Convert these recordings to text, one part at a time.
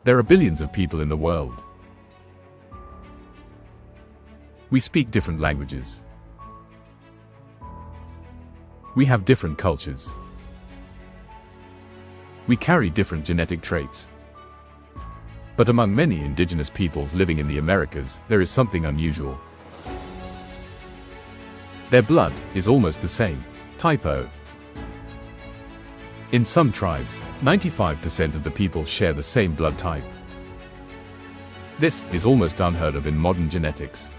There are billions of people in the world. We speak different languages. We have different cultures. We carry different genetic traits. But among many indigenous peoples living in the Americas, there is something unusual. Their blood is almost the same. Type O. In some tribes, 95% of the people share the same blood type. This is almost unheard of in modern genetics.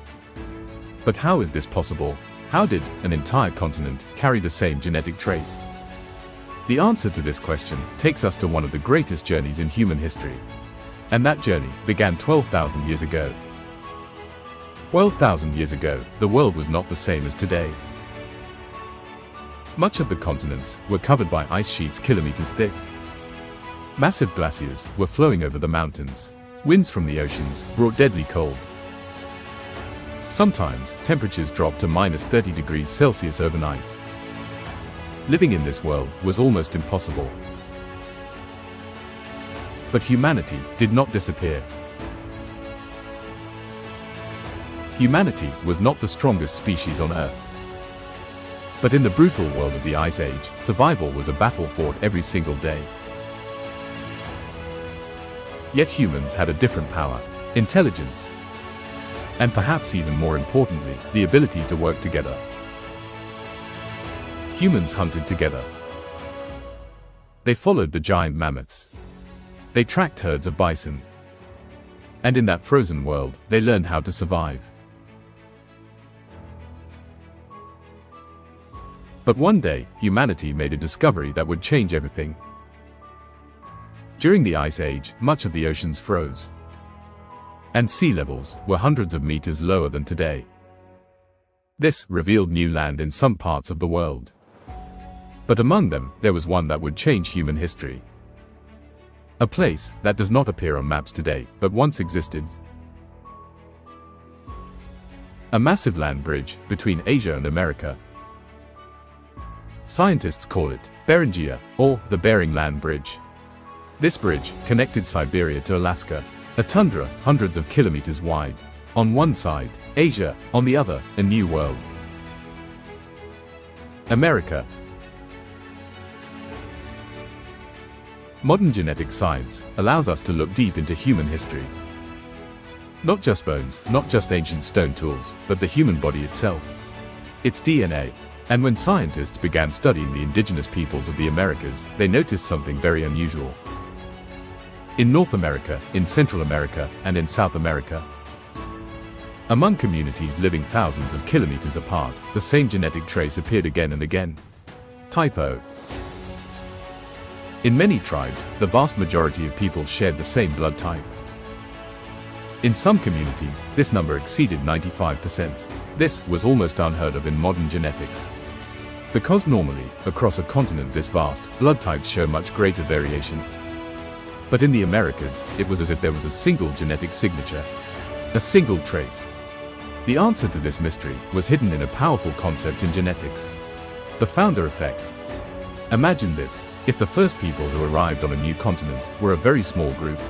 But how is this possible? How did an entire continent carry the same genetic trace? The answer to this question takes us to one of the greatest journeys in human history. And that journey began 12,000 years ago. 12,000 years ago, the world was not the same as today. Much of the continents were covered by ice sheets kilometers thick. Massive glaciers were flowing over the mountains. Winds from the oceans brought deadly cold. Sometimes, temperatures dropped to -30 degrees Celsius overnight. Living in this world was almost impossible. But humanity did not disappear. Humanity was not the strongest species on Earth. But in the brutal world of the Ice Age, survival was a battle fought every single day. Yet humans had a different power, intelligence, and perhaps even more importantly, the ability to work together. Humans hunted together. They followed the giant mammoths. They tracked herds of bison. And in that frozen world, they learned how to survive. But one day, humanity made a discovery that would change everything. During the Ice Age, much of the oceans froze. And sea levels were hundreds of meters lower than today. This revealed new land in some parts of the world. But among them, there was one that would change human history. A place that does not appear on maps today, but once existed. A massive land bridge between Asia and America. Scientists call it Beringia, or the Bering Land Bridge. This bridge connected Siberia to Alaska, a tundra hundreds of kilometers wide. On one side, Asia, on the other, a new world. America. Modern genetic science allows us to look deep into human history. Not just bones, not just ancient stone tools, but the human body itself. Its DNA. And when scientists began studying the indigenous peoples of the Americas, they noticed something very unusual. In North America, in Central America, and in South America, among communities living thousands of kilometers apart, the same genetic trace appeared again and again. Type O. In many tribes, the vast majority of people shared the same blood type. In some communities, this number exceeded 95%. This was almost unheard of in modern genetics. Because normally, across a continent this vast, blood types show much greater variation. But in the Americas, it was as if there was a single genetic signature, a single trace. The answer to this mystery was hidden in a powerful concept in genetics: the founder effect. Imagine this: if the first people who arrived on a new continent were a very small group,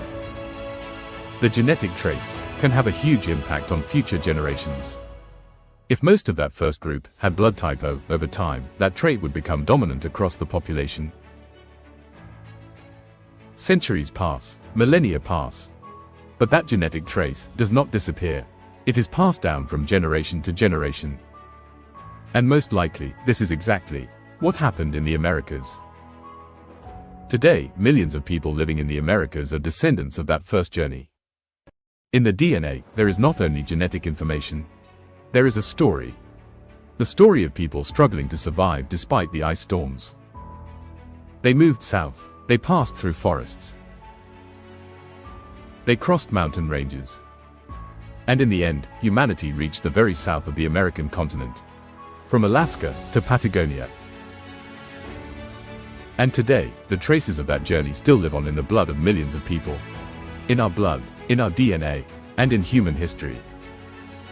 the genetic traits can have a huge impact on future generations. If most of that first group had blood type O, over time, that trait would become dominant across the population. Centuries pass, millennia pass. But that genetic trace does not disappear. It is passed down from generation to generation. And most likely, this is exactly what happened in the Americas. Today, millions of people living in the Americas are descendants of that first journey. In the DNA, there is not only genetic information, there is a story. The story of people struggling to survive despite the ice storms. They moved south. They passed through forests. They crossed mountain ranges. And in the end, humanity reached the very south of the American continent. From Alaska to Patagonia. And today, the traces of that journey still live on in the blood of millions of people. In our blood, in our DNA, and in human history.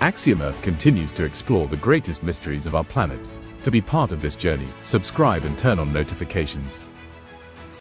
Axiom Earth continues to explore the greatest mysteries of our planet. To be part of this journey, subscribe and turn on notifications.